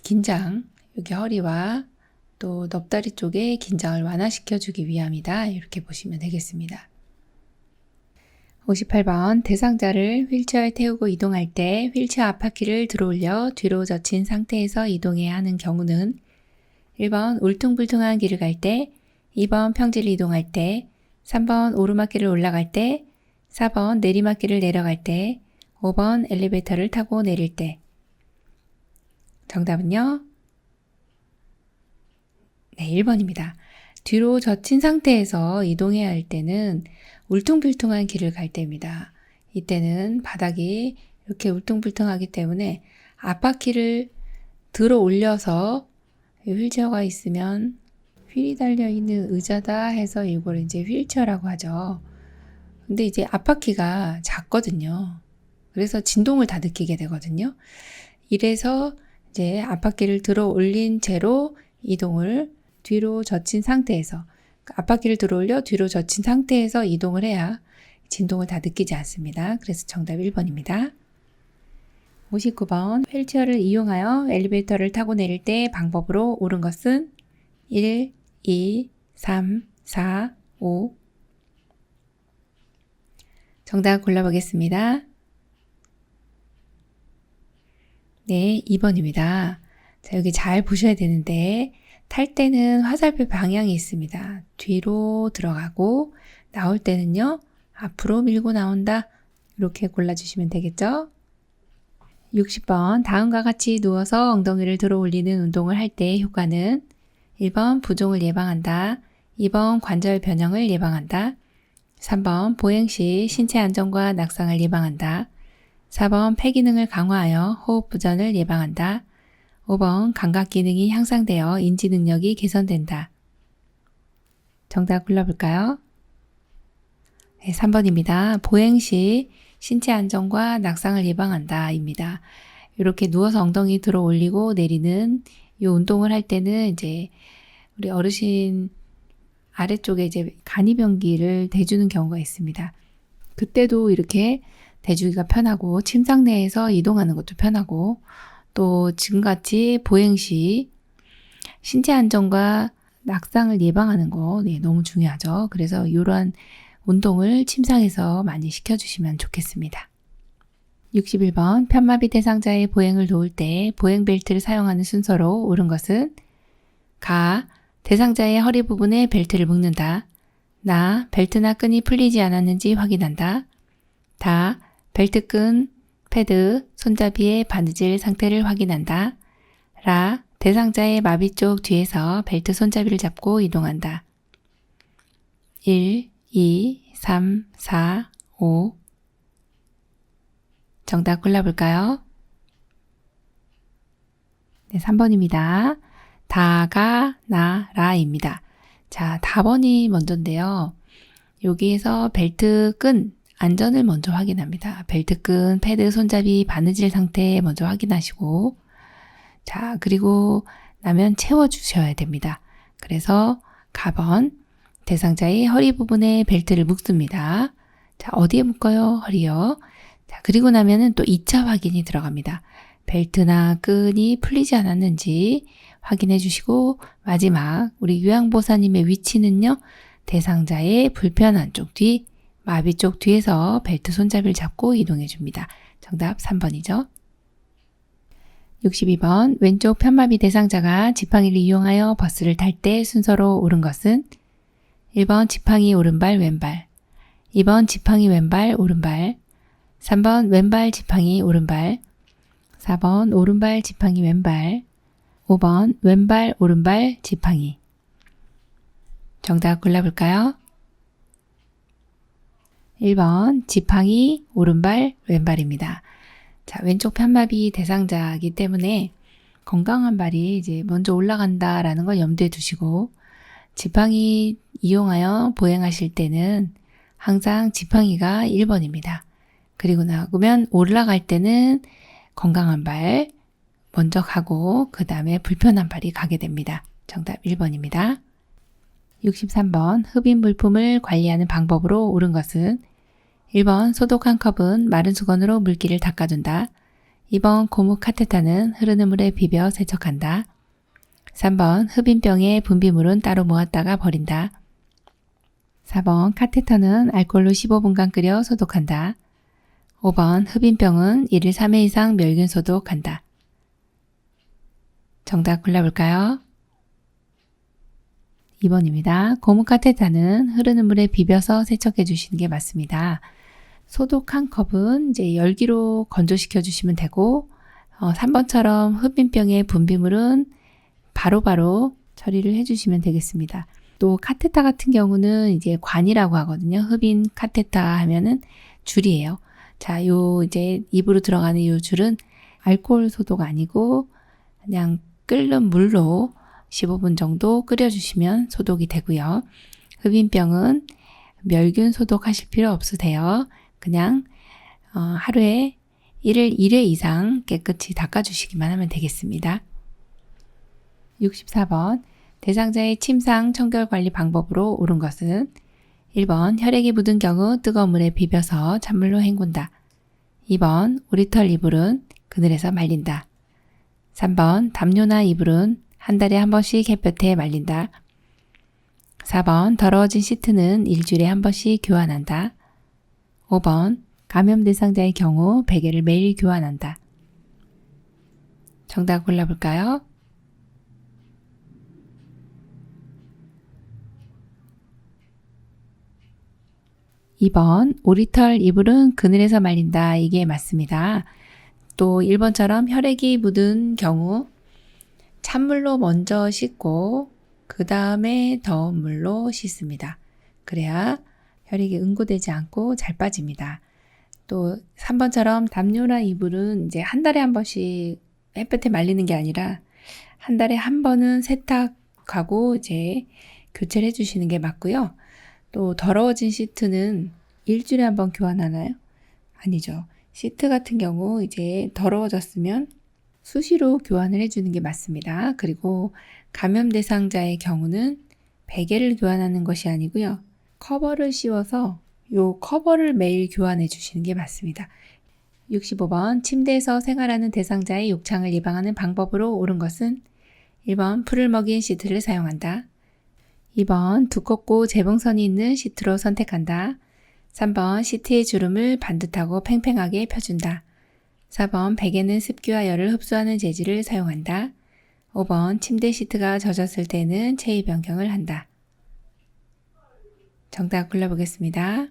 긴장, 여기 허리와 또 넙다리 쪽에 긴장을 완화시켜주기 위함이다. 이렇게 보시면 되겠습니다. 58번 대상자를 휠체어에 태우고 이동할 때 휠체어 앞바퀴를 들어올려 뒤로 젖힌 상태에서 이동해야 하는 경우는 1번 울퉁불퉁한 길을 갈 때, 2번 평지를 이동할 때, 3번 오르막길을 올라갈 때, 4번 내리막길을 내려갈 때, 5번 엘리베이터를 타고 내릴 때. 정답은요? 네, 1번입니다. 뒤로 젖힌 상태에서 이동해야 할 때는 울퉁불퉁한 길을 갈 때입니다. 이때는 바닥이 이렇게 울퉁불퉁하기 때문에 앞바퀴를 들어 올려서 휠체어가 있으면 휠이 달려있는 의자다 해서 이걸 이제 휠체어라고 하죠. 근데 이제 앞바퀴가 작거든요. 그래서 진동을 다 느끼게 되거든요. 이래서 이제 앞바퀴를 들어 올린 채로 이동을 뒤로 젖힌 상태에서 앞바퀴를 들어 올려 뒤로 젖힌 상태에서 이동을 해야 진동을 다 느끼지 않습니다. 그래서 정답 1번입니다. 59번 휠체어를 이용하여 엘리베이터를 타고 내릴 때 방법으로 옳은 것은 1, 2, 3, 4, 5. 정답 골라보겠습니다. 네, 2번입니다. 자, 여기 잘 보셔야 되는데 탈 때는 화살표 방향이 있습니다. 뒤로 들어가고 나올 때는요. 앞으로 밀고 나온다. 이렇게 골라주시면 되겠죠? 60번 다음과 같이 누워서 엉덩이를 들어 올리는 운동을 할 때 효과는 1번 부종을 예방한다. 2번 관절 변형을 예방한다. 3번 보행 시 신체 안정과 낙상을 예방한다. 4번 폐 기능을 강화하여 호흡 부전을 예방한다. 5번 감각 기능이 향상되어 인지 능력이 개선된다. 정답 골라볼까요? 네, 3번입니다. 보행 시 신체 안정과 낙상을 예방한다 입니다. 이렇게 누워서 엉덩이 들어 올리고 내리는 이 운동을 할 때는 이제 우리 어르신 아래쪽에 이제 간이변기를 대주는 경우가 있습니다. 그때도 이렇게 대주기가 편하고 침상 내에서 이동하는 것도 편하고 또 지금같이 보행 시 신체 안정과 낙상을 예방하는 거 너무 중요하죠. 그래서 이러한 운동을 침상에서 많이 시켜주시면 좋겠습니다. 61번 편마비 대상자의 보행을 도울 때 보행 벨트를 사용하는 순서로 옳은 것은 가. 대상자의 허리 부분에 벨트를 묶는다. 나. 벨트나 끈이 풀리지 않았는지 확인한다. 다. 벨트 끈, 패드, 손잡이의 바느질 상태를 확인한다. 라. 대상자의 마비 쪽 뒤에서 벨트 손잡이를 잡고 이동한다. 1, 2, 3, 4, 5. 정답 골라볼까요? 네, 3번입니다. 다가, 나, 라입니다. 자, 다번이 먼저인데요. 여기에서 벨트 끈, 안전을 먼저 확인합니다. 벨트 끈, 패드, 손잡이, 바느질 상태 먼저 확인하시고 자, 그리고 나면 채워주셔야 됩니다. 그래서 가번, 대상자의 허리 부분에 벨트를 묶습니다. 자, 어디에 묶어요? 허리요. 자, 그리고 나면은 또 2차 확인이 들어갑니다. 벨트나 끈이 풀리지 않았는지 확인해 주시고 마지막 우리 요양보사님의 위치는요. 대상자의 불편한 쪽 뒤, 마비 쪽 뒤에서 벨트 손잡이를 잡고 이동해 줍니다. 정답 3번이죠. 62번 왼쪽 편마비 대상자가 지팡이를 이용하여 버스를 탈 때 순서로 옳은 것은 1번 지팡이 오른발 왼발 2번 지팡이 왼발 오른발 3번 왼발 지팡이 오른발 4번 오른발 지팡이 왼발 5번 왼발 오른발 지팡이 정답 골라볼까요? 1번 지팡이 오른발 왼발입니다. 자, 왼쪽 편마비 대상자이기 때문에 건강한 발이 이제 먼저 올라간다라는 걸 염두에 두시고 지팡이 이용하여 보행하실 때는 항상 지팡이가 1번입니다. 그리고 나면 올라갈 때는 건강한 발 먼저 가고 그 다음에 불편한 발이 가게 됩니다. 정답 1번입니다. 63번 흡입 물품을 관리하는 방법으로 옳은 것은 1번 소독한 컵은 마른 수건으로 물기를 닦아준다. 2번 고무 카테타는 흐르는 물에 비벼 세척한다. 3번 흡입병의 분비물은 따로 모았다가 버린다. 4번 카테터는 알코올로 15분간 끓여 소독한다. 5번 흡입병은 1일 3회 이상 멸균 소독한다. 정답 골라볼까요? 2번입니다. 고무 카테타는 흐르는 물에 비벼서 세척해 주시는 게 맞습니다. 소독 한 컵은 이제 열기로 건조시켜 주시면 되고 3번처럼 흡인병의 분비물은 바로바로 처리를 해주시면 되겠습니다. 또 카테타 같은 경우는 이제 관이라고 하거든요. 흡인 카테타 하면은 줄이에요. 자, 요 이제 입으로 들어가는 요 줄은 알코올 소독 아니고 그냥 끓는 물로 15분 정도 끓여주시면 소독이 되고요. 흡인병은 멸균 소독하실 필요 없으세요. 그냥 하루에 1회 이상 깨끗이 닦아주시기만 하면 되겠습니다. 64번 대상자의 침상 청결 관리 방법으로 옳은 것은 1번 혈액이 묻은 경우 뜨거운 물에 비벼서 찬물로 헹군다. 2번 오리털 이불은 그늘에서 말린다. 3번 담요나 이불은 한 달에 한 번씩 햇볕에 말린다. 4번 더러워진 시트는 일주일에 한 번씩 교환한다. 5번 감염 대상자의 경우 베개를 매일 교환한다. 정답 골라볼까요? 2번 오리털 이불은 그늘에서 말린다. 이게 맞습니다. 또 1번처럼 혈액이 묻은 경우 찬물로 먼저 씻고 그 다음에 더운 물로 씻습니다. 그래야 혈액이 응고되지 않고 잘 빠집니다. 또 3번처럼 담요나 이불은 이제 한 달에 한 번씩 햇볕에 말리는 게 아니라 한 달에 한 번은 세탁하고 이제 교체를 해주시는 게 맞고요. 또 더러워진 시트는 일주일에 한 번 교환하나요? 아니죠. 시트 같은 경우 이제 더러워졌으면 수시로 교환을 해주는 게 맞습니다. 그리고 감염 대상자의 경우는 베개를 교환하는 것이 아니고요. 커버를 씌워서 요 커버를 매일 교환해 주시는 게 맞습니다. 65번 침대에서 생활하는 대상자의 욕창을 예방하는 방법으로 옳은 것은 1번 풀을 먹인 시트를 사용한다. 2번 두껍고 재봉선이 있는 시트로 선택한다. 3번 시트의 주름을 반듯하고 팽팽하게 펴준다. 4번 베개는 습기와 열을 흡수하는 재질을 사용한다. 5번 침대 시트가 젖었을 때는 체위 변경을 한다. 정답 골라보겠습니다.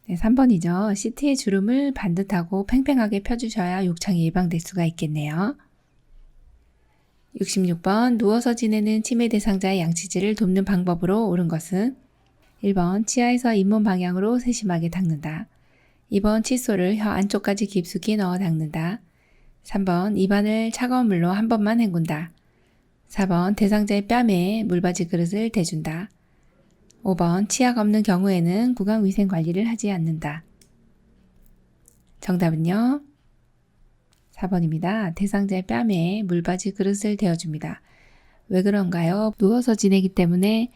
네, 3번이죠. 시트의 주름을 반듯하고 팽팽하게 펴주셔야 욕창이 예방될 수가 있겠네요. 66번 누워서 지내는 치매 대상자의 양치질을 돕는 방법으로 옳은 것은 1번 치아에서 잇몸 방향으로 세심하게 닦는다. 2번 칫솔을 혀 안쪽까지 깊숙이 넣어 닦는다. 3번 입안을 차가운 물로 한 번만 헹군다. 4번 대상자의 뺨에 물받이 그릇을 대준다. 5번 치아가 없는 경우에는 구강위생 관리를 하지 않는다. 정답은요? 4번입니다. 대상자의 뺨에 물받이 그릇을 대어줍니다. 왜 그런가요? 누워서 지내기 때문에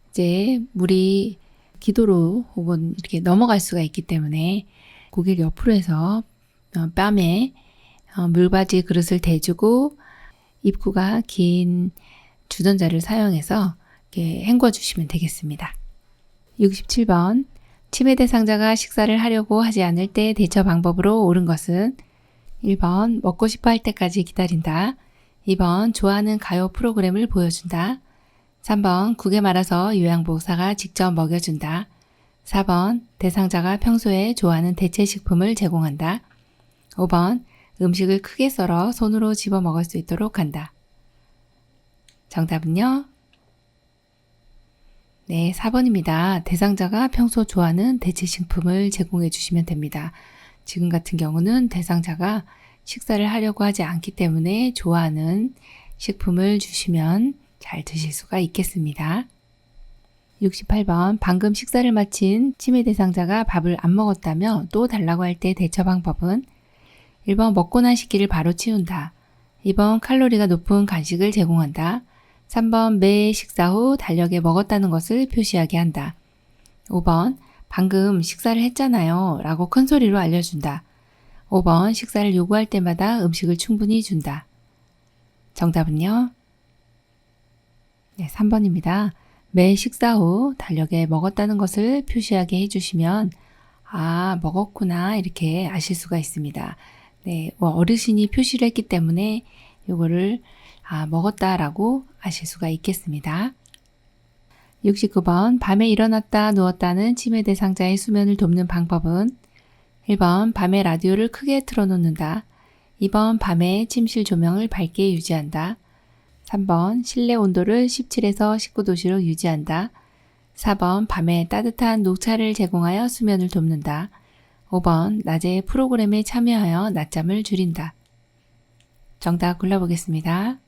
이제 물이 기도로 혹은 이렇게 넘어갈 수가 있기 때문에 고개를 옆으로 해서 뺨에 물받이 그릇을 대주고 입구가 긴 주전자를 사용해서 이렇게 헹궈 주시면 되겠습니다. 67번 치매 대상자가 식사를 하려고 하지 않을 때 대처 방법으로 옳은 것은 1번 먹고 싶어 할 때까지 기다린다. 2번 좋아하는 가요 프로그램을 보여준다. 3번 국에 말아서 요양보호사가 직접 먹여준다. 4번 대상자가 평소에 좋아하는 대체식품을 제공한다. 5번 음식을 크게 썰어 손으로 집어 먹을 수 있도록 한다. 정답은요? 네, 4번입니다. 대상자가 평소 좋아하는 대체식품을 제공해 주시면 됩니다. 지금 같은 경우는 대상자가 식사를 하려고 하지 않기 때문에 좋아하는 식품을 주시면 잘 드실 수가 있겠습니다. 68번 방금 식사를 마친 치매 대상자가 밥을 안 먹었다며 또 달라고 할 때 대처 방법은 1번 먹고 난 식기를 바로 치운다. 2번 칼로리가 높은 간식을 제공한다. 3번 매 식사 후 달력에 먹었다는 것을 표시하게 한다. 5번 방금 식사를 했잖아요 라고 큰 소리로 알려준다. 5번 식사를 요구할 때마다 음식을 충분히 준다. 정답은요? 네, 3번입니다. 매 식사 후 달력에 먹었다는 것을 표시하게 해주시면 아, 먹었구나 이렇게 아실 수가 있습니다. 네, 어르신이 표시를 했기 때문에 요거를 먹었다라고 아실 수가 있겠습니다. 69번 밤에 일어났다 누웠다는 치매 대상자의 수면을 돕는 방법은 1번 밤에 라디오를 크게 틀어놓는다. 2번 밤에 침실 조명을 밝게 유지한다. 3번 실내 온도를 17에서 19도씨로 유지한다. 4번 밤에 따뜻한 녹차를 제공하여 수면을 돕는다. 5번 낮에 프로그램에 참여하여 낮잠을 줄인다. 정답 골라보겠습니다.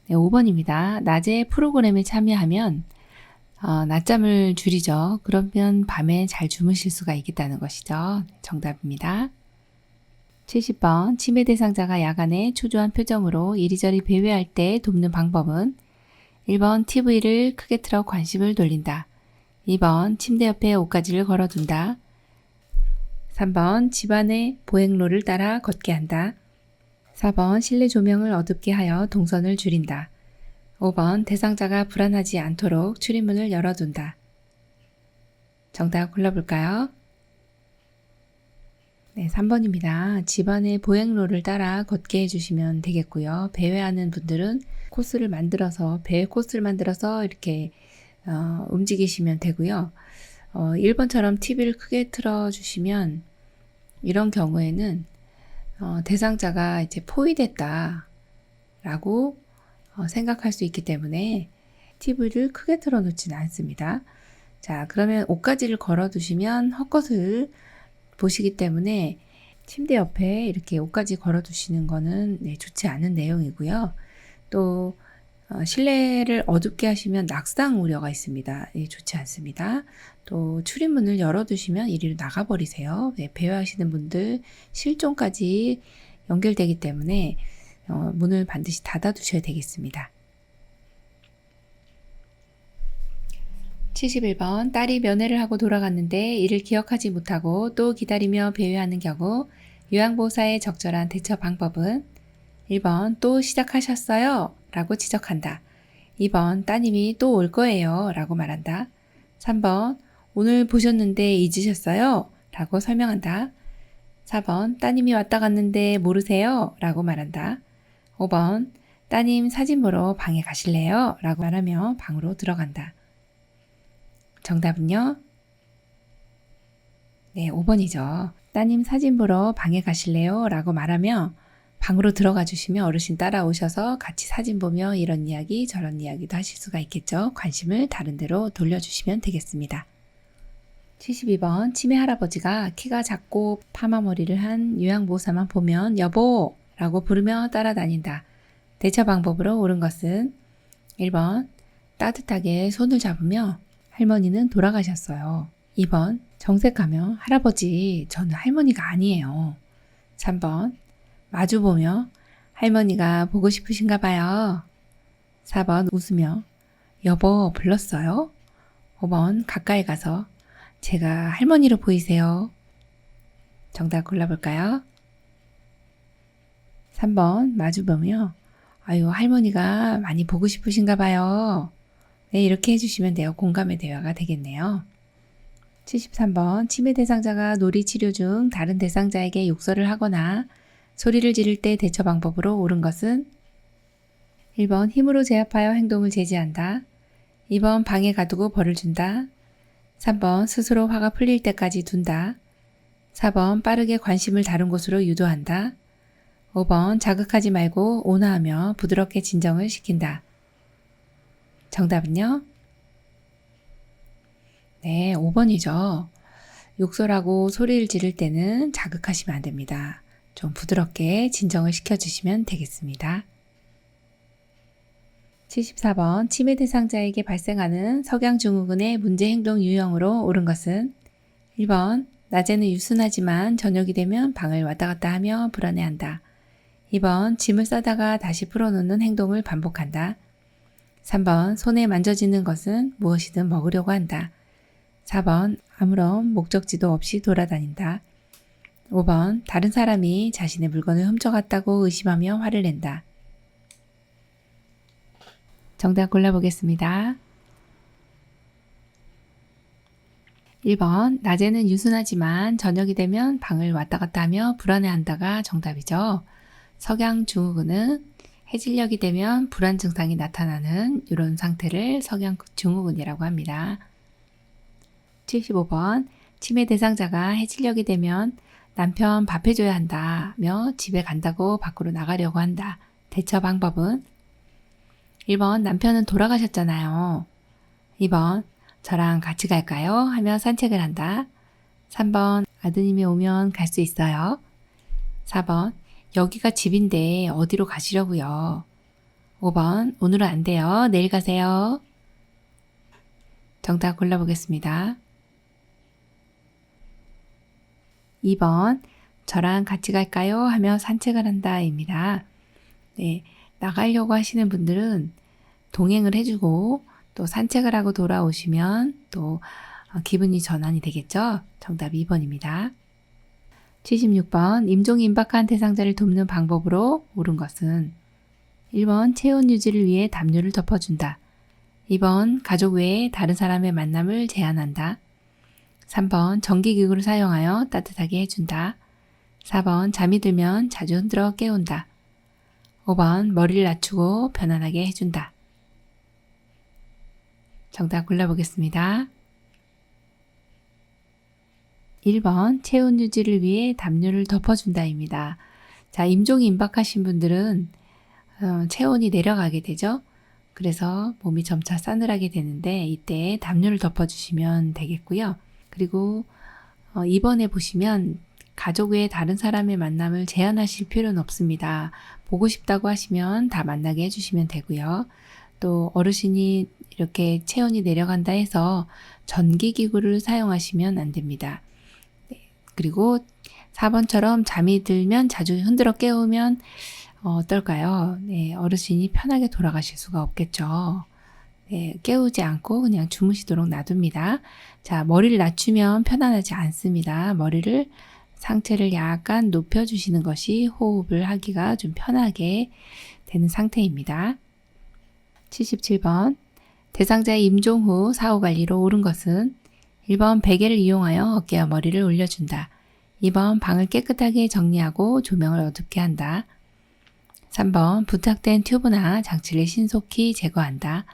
네, 5번입니다. 낮에 프로그램에 참여하면 낮잠을 줄이죠. 그러면 밤에 잘 주무실 수가 있겠다는 것이죠. 정답입니다. 70번 치매 대상자가 야간에 초조한 표정으로 이리저리 배회할 때 돕는 방법은 1번 TV를 크게 틀어 관심을 돌린다. 2번 침대 옆에 옷가지를 걸어둔다. 3번 집안의 보행로를 따라 걷게 한다. 4번 실내 조명을 어둡게 하여 동선을 줄인다. 5번 대상자가 불안하지 않도록 출입문을 열어둔다. 정답 골라볼까요? 네, 3번입니다. 집안의 보행로를 따라 걷게 해주시면 되겠고요. 배회하는 분들은 코스를 만들어서 배회 코스를 만들어서 이렇게 움직이시면 되고요. 1번처럼 TV를 크게 틀어주시면 이런 경우에는 대상자가 이제 포위됐다 라고 생각할 수 있기 때문에 TV를 크게 틀어놓지는 않습니다. 자, 그러면 옷가지를 걸어두시면 헛것을 보시기 때문에 침대 옆에 이렇게 옷가지 걸어두시는 거는 좋지 않은 내용이고요. 또 실내를 어둡게 하시면 낙상 우려가 있습니다. 좋지 않습니다. 또 출입문을 열어두시면 이리로 나가버리세요. 배회하시는 분들 실종까지 연결되기 때문에 문을 반드시 닫아두셔야 되겠습니다. 71번 딸이 면회를 하고 돌아갔는데 이를 기억하지 못하고 또 기다리며 배회하는 경우 요양보호사의 적절한 대처 방법은 1번 또 시작하셨어요? 라고 지적한다. 2번 따님이 또 올 거예요 라고 말한다. 3번 오늘 보셨는데 잊으셨어요? 라고 설명한다. 4번 따님이 왔다 갔는데 모르세요? 라고 말한다. 5번 따님 사진 보러 방에 가실래요? 라고 말하며 방으로 들어간다. 정답은요? 네, 5번이죠. 따님 사진 보러 방에 가실래요? 라고 말하며 방으로 들어가 주시면 어르신 따라오셔서 같이 사진 보며 이런 이야기 저런 이야기도 하실 수가 있겠죠. 관심을 다른 데로 돌려주시면 되겠습니다. 72번 치매 할아버지가 키가 작고 파마머리를 한 요양보호사만 보면 여보! 라고 부르며 따라다닌다. 대처 방법으로 옳은 것은 1번 따뜻하게 손을 잡으며 할머니는 돌아가셨어요. 2번 정색하며 할아버지 저는 할머니가 아니에요. 3번 마주보며 할머니가 보고 싶으신가 봐요. 4번 웃으며 여보 불렀어요? 5번 가까이 가서 제가 할머니로 보이세요. 정답 골라볼까요? 3번 마주보며 아유 할머니가 많이 보고 싶으신가 봐요. 네, 이렇게 해주시면 돼요. 공감의 대화가 되겠네요. 73번 치매 대상자가 놀이 치료 중 다른 대상자에게 욕설을 하거나 소리를 지를 때 대처 방법으로 옳은 것은 1번 힘으로 제압하여 행동을 제지한다. 2번 방에 가두고 벌을 준다. 3번 스스로 화가 풀릴 때까지 둔다. 4번 빠르게 관심을 다른 곳으로 유도한다. 5번 자극하지 말고 온화하며 부드럽게 진정을 시킨다. 정답은요? 네, 5번이죠. 욕설하고 소리를 지를 때는 자극하시면 안 됩니다. 좀 부드럽게 진정을 시켜주시면 되겠습니다. 74번 치매 대상자에게 발생하는 석양증후군의 문제행동 유형으로 옳은 것은 1번 낮에는 유순하지만 저녁이 되면 방을 왔다 갔다 하며 불안해한다. 2번 짐을 싸다가 다시 풀어놓는 행동을 반복한다. 3번 손에 만져지는 것은 무엇이든 먹으려고 한다. 4번 아무런 목적지도 없이 돌아다닌다. 5번 다른 사람이 자신의 물건을 훔쳐갔다고 의심하며 화를 낸다. 정답 골라보겠습니다. 1번 낮에는 유순하지만 저녁이 되면 방을 왔다 갔다 하며 불안해한다가 정답이죠. 석양증후군은 해질녘이 되면 불안 증상이 나타나는 이런 상태를 석양 증후군이라고 합니다. 75번 치매 대상자가 해질녘이 되면 남편 밥 해줘야 한다며 집에 간다고 밖으로 나가려고 한다. 대처 방법은 1번 남편은 돌아가셨잖아요. 2번 저랑 같이 갈까요? 하며 산책을 한다. 3번 아드님이 오면 갈 수 있어요. 4번 여기가 집인데 어디로 가시려고요? 5번 오늘은 안 돼요. 내일 가세요. 정답 골라보겠습니다. 2번 저랑 같이 갈까요? 하며 산책을 한다 입니다. 네, 나가려고 하시는 분들은 동행을 해주고 또 산책을 하고 돌아오시면 또 기분이 전환이 되겠죠? 정답 2번입니다. 76번 임종이 임박한 대상자를 돕는 방법으로 옳은 것은 1번 체온 유지를 위해 담요를 덮어준다. 2번 가족 외에 다른 사람의 만남을 제한한다. 3번 전기기구를 사용하여 따뜻하게 해준다. 4번 잠이 들면 자주 흔들어 깨운다. 5번 머리를 낮추고 편안하게 해준다. 정답 골라보겠습니다. 1번 체온 유지를 위해 담요를 덮어준다입니다. 자, 임종이 임박하신 분들은 체온이 내려가게 되죠. 그래서 몸이 점차 싸늘하게 되는데 이때 담요를 덮어주시면 되겠고요. 그리고 2번에 보시면 가족 외에 다른 사람의 만남을 제한하실 필요는 없습니다. 보고 싶다고 하시면 다 만나게 해주시면 되고요. 또 어르신이 이렇게 체온이 내려간다 해서 전기기구를 사용하시면 안 됩니다. 그리고 4번처럼 잠이 들면 자주 흔들어 깨우면 어떨까요? 네, 어르신이 편하게 돌아가실 수가 없겠죠. 네, 깨우지 않고 그냥 주무시도록 놔둡니다. 자, 머리를 낮추면 편안하지 않습니다. 머리를 상체를 약간 높여주시는 것이 호흡을 하기가 좀 편하게 되는 상태입니다. 77번 대상자의 임종 후 사후관리로 옳은 것은 1번 베개를 이용하여 어깨와 머리를 올려준다. 2번 방을 깨끗하게 정리하고 조명을 어둡게 한다. 3번 부착된 튜브나 장치를 신속히 제거한다.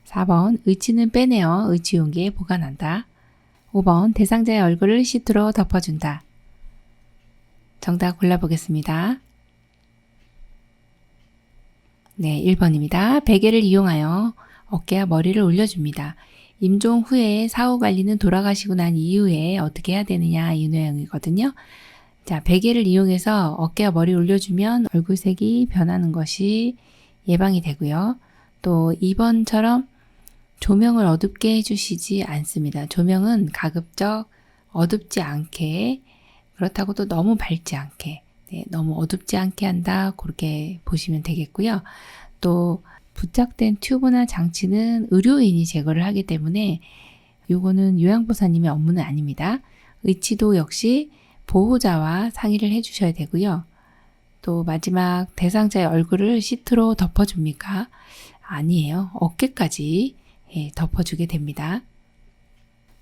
4번 의치는 빼내어 의치 용기에 보관한다. 5번 대상자의 얼굴을 시트로 덮어준다. 정답 골라보겠습니다. 네, 1번입니다. 베개를 이용하여 어깨와 머리를 올려줍니다. 임종 후에 사후관리는 돌아가시고 난 이후에 어떻게 해야 되느냐 이 내용이거든요. 자, 베개를 이용해서 어깨와 머리 올려주면 얼굴색이 변하는 것이 예방이 되고요. 또 2번처럼 조명을 어둡게 해주시지 않습니다. 조명은 가급적 어둡지 않게, 그렇다고 또 너무 밝지 않게, 네, 너무 어둡지 않게 한다, 그렇게 보시면 되겠고요. 또 부착된 튜브나 장치는 의료인이 제거를 하기 때문에 이거는 요양보사님의 업무는 아닙니다. 의치도 역시 보호자와 상의를 해주셔야 되고요. 또 마지막 대상자의 얼굴을 시트로 덮어줍니까? 아니에요. 어깨까지 덮어주게 됩니다.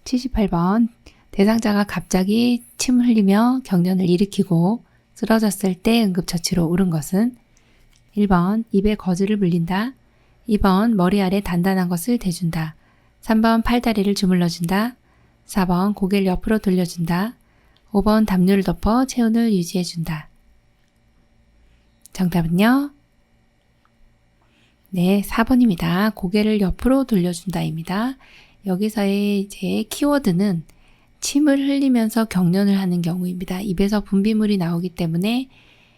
78번 대상자가 갑자기 침을 흘리며 경련을 일으키고 쓰러졌을 때 응급처치로 옳은 것은 1번 입에 거즈를 물린다. 2번 머리 아래 단단한 것을 대준다. 3번 팔다리를 주물러준다. 4번 고개를 옆으로 돌려준다. 5번 담요를 덮어 체온을 유지해준다. 정답은요? 네, 4번입니다. 고개를 옆으로 돌려준다입니다. 여기서의 이제 키워드는 침을 흘리면서 경련을 하는 경우입니다. 입에서 분비물이 나오기 때문에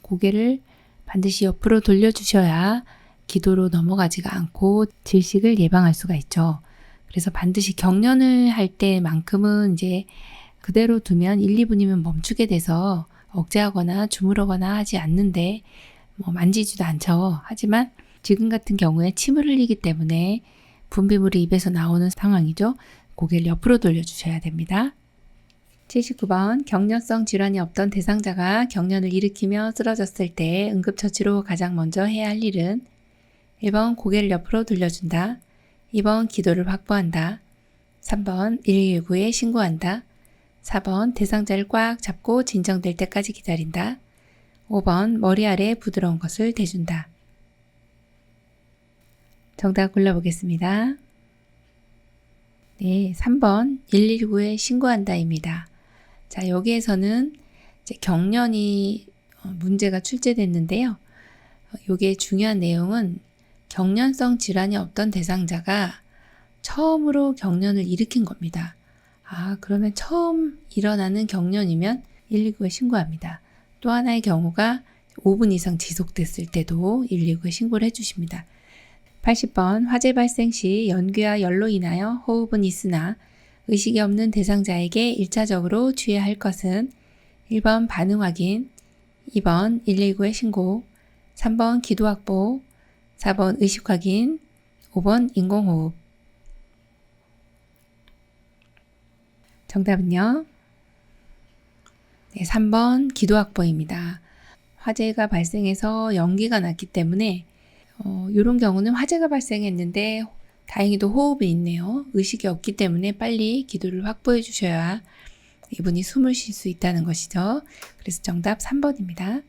고개를 반드시 옆으로 돌려주셔야 기도로 넘어가지가 않고 질식을 예방할 수가 있죠. 그래서 반드시 경련을 할 때만큼은 이제 그대로 두면 1, 2분이면 멈추게 돼서 억제하거나 주무르거나 하지 않는데 만지지도 않죠. 하지만 지금 같은 경우에 침을 흘리기 때문에 분비물이 입에서 나오는 상황이죠. 고개를 옆으로 돌려주셔야 됩니다. 79번 경련성 질환이 없던 대상자가 경련을 일으키며 쓰러졌을 때 응급처치로 가장 먼저 해야 할 일은 1번 고개를 옆으로 돌려준다. 2번 기도를 확보한다. 3번 119에 신고한다. 4번 대상자를 꽉 잡고 진정될 때까지 기다린다. 5번 머리 아래 부드러운 것을 대준다. 정답 골라보겠습니다. 네, 3번 119에 신고한다입니다. 자, 여기에서는 이제 경련이 문제가 출제됐는데요. 요게 중요한 내용은 경련성 질환이 없던 대상자가 처음으로 경련을 일으킨 겁니다. 그러면 처음 일어나는 경련이면 119에 신고합니다. 또 하나의 경우가 5분 이상 지속됐을 때도 119에 신고를 해주십니다. 80번 화재 발생 시 연기와 열로 인하여 호흡은 있으나 의식이 없는 대상자에게 1차적으로 취해야 할 것은 1번 반응 확인, 2번 119에 신고, 3번 기도 확보, 4번 의식 확인, 5번 인공호흡. 정답은요? 네, 3번 기도 확보입니다. 화재가 발생해서 연기가 났기 때문에 이런 경우는 화재가 발생했는데 다행히도 호흡이 있네요. 의식이 없기 때문에 빨리 기도를 확보해 주셔야 이분이 숨을 쉴 수 있다는 것이죠. 그래서 정답 3번입니다.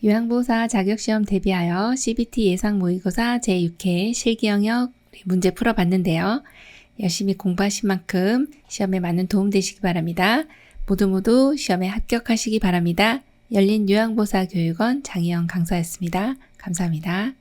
요양보호사 자격시험 대비하여 CBT 예상 모의고사 제6회 실기 영역 문제 풀어봤는데요. 열심히 공부하신 만큼 시험에 많은 도움 되시기 바랍니다. 모두 시험에 합격하시기 바랍니다. 열린 요양보호사 교육원 장희영 강사였습니다. 감사합니다.